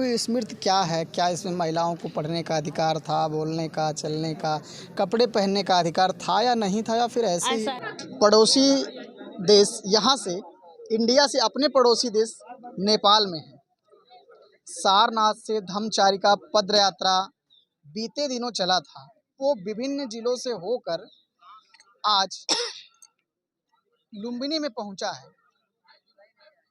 हुई स्मृति क्या है? क्या इसमें महिलाओं को पढ़ने का अधिकार था, बोलने का, चलने का, कपड़े पहनने का अधिकार था या नहीं था, या फिर ऐसे ही पड़ोसी देश यहाँ से, इंडिया से अपने पड़ोसी देश नेपाल में है, सारनाथ से धम्मचारिका पद यात्रा बीते दिनों चला था। वो विभिन्न जिलों से होकर आज लुम्बिनी में पहुंचा है।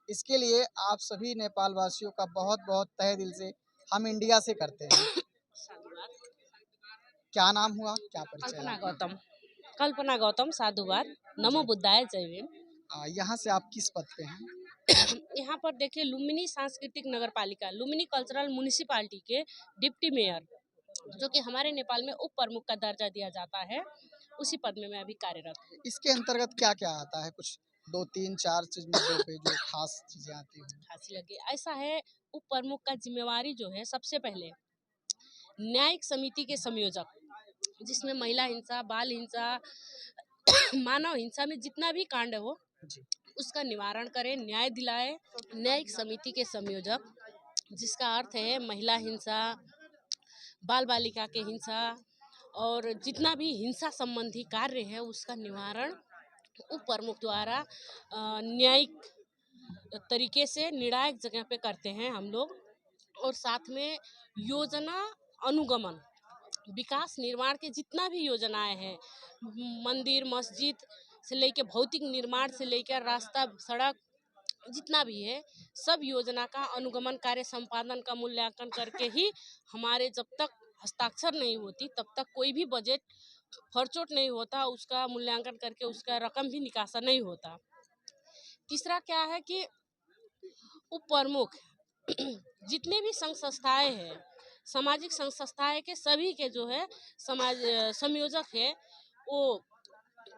इसके लिए आप सभी नेपाल वासियों का बहुत बहुत तहे दिल से हम इंडिया से करते हैं। क्या नाम हुआ, क्या परिचय? कल्पना गौतम, साधुवाद, नमो बुद्धाय, जय भीम। यहाँ से आप किस पद पे हैं? यहाँ पर देखिए, लुम्बिनी सांस्कृतिक नगर पालिका, लुम्बिनी कल्चरल म्युनिसिपालिटी के डिप्टी मेयर, जो कि हमारे नेपाल में उप प्रमुख का दर्जा दिया जाता है, उसी पद में मैं अभी कार्यरत हूँ। इसके अंतर्गत क्या क्या आता है? कुछ 2-3-4 चीज मुद्दों पे जो खास चीजें आती हैं। खासी लगी ऐसा है, उप प्रमुख का जिम्मेवारी जो है, सबसे पहले न्यायिक समिति के संयोजक, जिसमें महिला हिंसा, बाल हिंसा, मानव हिंसा में जितना भी कांड हो उसका निवारण करें, न्याय दिलाए। न्यायिक समिति के संयोजक, जिसका अर्थ है महिला हिंसा, बाल बालिका के हिंसा और जितना भी हिंसा संबंधी कार्य है उसका निवारण उप प्रमुख द्वारा न्यायिक तरीके से निर्णायक जगह पे करते हैं हम लोग। और साथ में योजना अनुगमन, विकास निर्माण के जितना भी योजनाएं हैं, मंदिर मस्जिद से लेकर भौतिक निर्माण से लेकर रास्ता सड़क जितना भी है, सब योजना का अनुगमन कार्य संपादन का मूल्यांकन करके ही हमारे जब तक हस्ताक्षर नहीं होती तब तक कोई भी बजट फरचोट नहीं होता, उसका मूल्यांकन करके उसका रकम भी निकासा नहीं होता। तीसरा क्या है कि उप प्रमुख जितने भी संघ संस्थाएं हैं, सामाजिक संघ संस्थाएं के सभी के जो है समाज संयोजक है, वो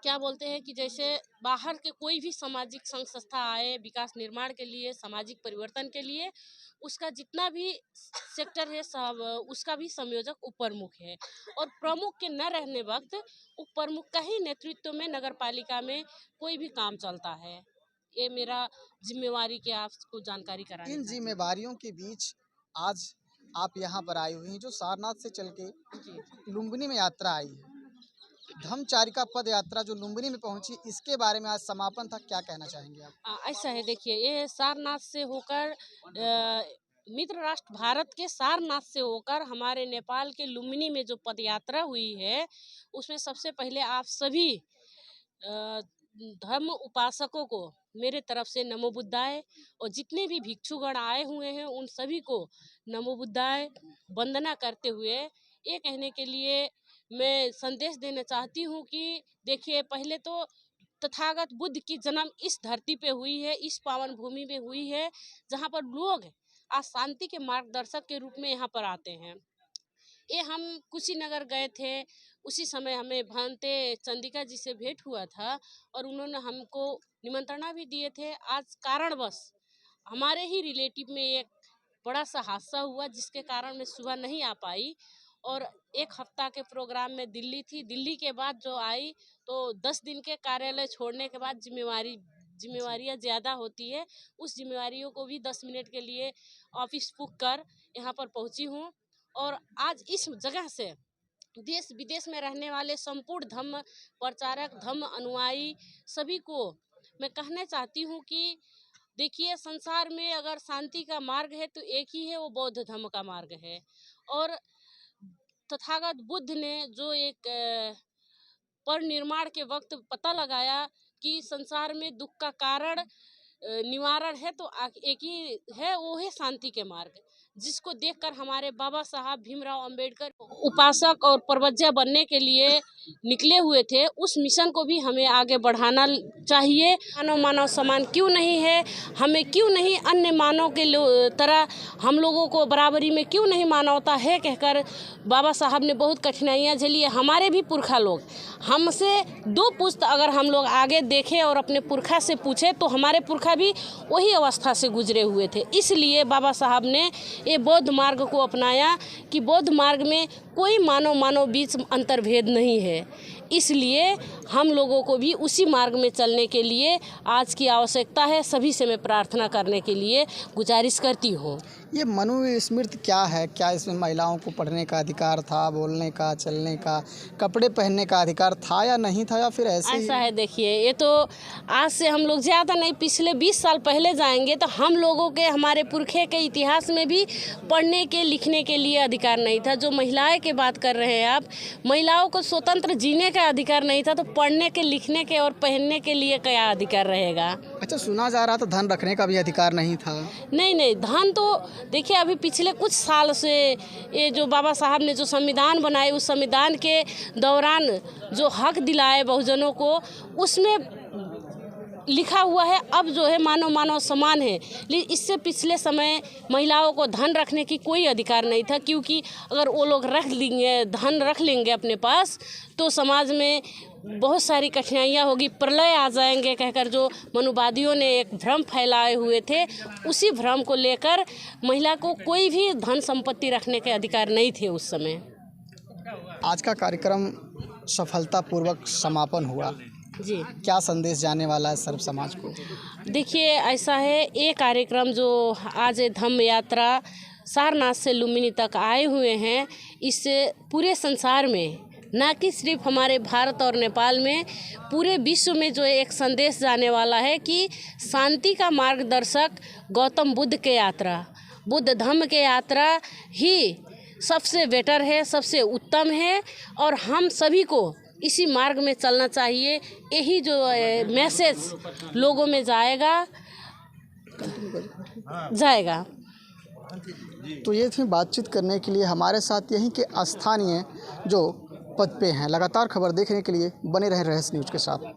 क्या बोलते हैं कि जैसे बाहर के कोई भी सामाजिक संघ संस्था आए विकास निर्माण के लिए, सामाजिक परिवर्तन के लिए, उसका जितना भी सेक्टर है सब उसका भी संयोजक उप प्रमुख है। और प्रमुख के न रहने वक्त उप प्रमुख का ही नेतृत्व में नगर पालिका में कोई भी काम चलता है। ये मेरा जिम्मेवारी के आपको जानकारी कराना। इन जिम्मेवारियों के बीच आज आप यहाँ पर आई हुई हैं, जो सारनाथ से चल के लुम्बिनी में यात्रा आई है, धम्मचारिका पद यात्रा जो लुम्बिनी में पहुंची, इसके बारे में आज समापन था, क्या कहना चाहेंगे आप? ऐसा है, देखिए, ये सारनाथ से होकर मित्र राष्ट्र भारत के सारनाथ से होकर हमारे नेपाल के लुम्बिनी में जो पद यात्रा हुई है, उसमें सबसे पहले आप सभी धर्म उपासकों को मेरे तरफ से नमो बुद्धाय, और जितने भी भिक्षुगण आए हुए हैं उन सभी को नमो बुद्धाय वंदना करते हुए ये कहने के लिए मैं संदेश देना चाहती हूँ कि देखिए, पहले तो तथागत बुद्ध की जन्म इस धरती पे हुई है, इस पावन भूमि में हुई है, जहाँ पर लोग आज शांति के मार्गदर्शक के रूप में यहाँ पर आते हैं। ये हम कुशीनगर गए थे, उसी समय हमें भंते चंदिका जी से भेंट हुआ था और उन्होंने हमको निमंत्रणा भी दिए थे। आज कारणवश हमारे ही रिलेटिव में एक बड़ा सा हादसा हुआ, जिसके कारण मैं सुबह नहीं आ पाई और एक हफ्ता के प्रोग्राम में दिल्ली थी। दिल्ली के बाद जो आई तो 10 दिन के कार्यालय छोड़ने के बाद जिम्मेवारियाँ ज़्यादा होती है, उस जिम्मेवारियों को भी 10 मिनट के लिए ऑफिस बुक कर यहाँ पर पहुँची हूँ। और आज इस जगह से देश विदेश में रहने वाले संपूर्ण धम्म प्रचारक, धम्म अनुयायी सभी को मैं कहना चाहती हूँ कि देखिए, संसार में अगर शांति का मार्ग है तो एक ही है, वो बौद्ध धर्म का मार्ग है। और तथागत बुद्ध ने जो एक परिनिर्माण के वक्त पता लगाया कि संसार में दुख का कारण निवारण है तो एक ही है, वो है शांति के मार्ग, जिसको देखकर हमारे बाबा साहब भीमराव अंबेडकर उपासक और प्रवज्ञा बनने के लिए निकले हुए थे। उस मिशन को भी हमें आगे बढ़ाना चाहिए। मानव समान क्यों नहीं है, हमें क्यों नहीं अन्य मानव के तरह हम लोगों को बराबरी में क्यों नहीं मानवता है, कहकर बाबा साहब ने बहुत कठिनाइयाँ झेली है। हमारे भी पुरखा लोग, हमसे 2 पुश्त अगर हम लोग आगे देखें और अपने पुरखा से पूछे तो हमारे पुरखा भी वही अवस्था से गुजरे हुए थे। इसलिए बाबा साहब ने ये बौद्ध मार्ग को अपनाया कि बौद्ध मार्ग में कोई मानव बीच अंतर्भेद नहीं है। इसलिए हम लोगों को भी उसी मार्ग में चलने के लिए आज की आवश्यकता है। सभी से मैं प्रार्थना करने के लिए गुजारिश करती हूँ। ये मनुस्मृति क्या है? क्या इसमें महिलाओं को पढ़ने का अधिकार था, बोलने का, चलने का, कपड़े पहनने का अधिकार था या नहीं था, या फिर ऐसे ही? ऐसा है, देखिए, ये तो आज से हम लोग ज़्यादा नहीं, पिछले 20 साल पहले जाएंगे तो हम लोगों के, हमारे पुरखे के इतिहास में भी पढ़ने के लिखने के लिए अधिकार नहीं था। जो महिलाएं की बात कर रहे हैं आप, महिलाओं को स्वतंत्र जीने का अधिकार नहीं था, तो पढ़ने के, लिखने के और पहनने के लिए क्या अधिकार रहेगा? अच्छा, सुना जा रहा था धन रखने का भी अधिकार नहीं था। नहीं, धन तो देखिए, अभी पिछले कुछ साल से ये जो बाबा साहब ने जो संविधान बनाए, उस संविधान के दौरान जो हक दिलाए बहुजनों को, उसमें लिखा हुआ है अब जो है मानव समान है। लेकिन इससे पिछले समय महिलाओं को धन रखने की कोई अधिकार नहीं था, क्योंकि अगर वो लोग धन रख लेंगे अपने पास, तो समाज में बहुत सारी कठिनाइयाँ होगी, प्रलय आ जाएंगे कहकर जो मनुवादियों ने एक भ्रम फैलाए हुए थे, उसी भ्रम को लेकर महिला को कोई भी धन संपत्ति रखने के अधिकार नहीं थे उस समय। आज का कार्यक्रम सफलतापूर्वक समापन हुआ जी, क्या संदेश जाने वाला है सर्व समाज को? देखिए, ऐसा है, ये कार्यक्रम जो आज धम्म यात्रा सारनाथ से लुम्बिनी तक आए हुए हैं, इससे पूरे संसार में, ना कि सिर्फ हमारे भारत और नेपाल में, पूरे विश्व में जो एक संदेश जाने वाला है कि शांति का मार्गदर्शक गौतम बुद्ध के यात्रा, बुद्ध धम्म के यात्रा ही सबसे बेटर है, सबसे उत्तम है, और हम सभी को इसी मार्ग में चलना चाहिए। यही जो मैसेज लोगों में जाएगा। तो ये थी बातचीत करने के लिए हमारे साथ यहीं के स्थानीय जो पद पे हैं। लगातार खबर देखने के लिए बने रहे रहस्य न्यूज़ के साथ।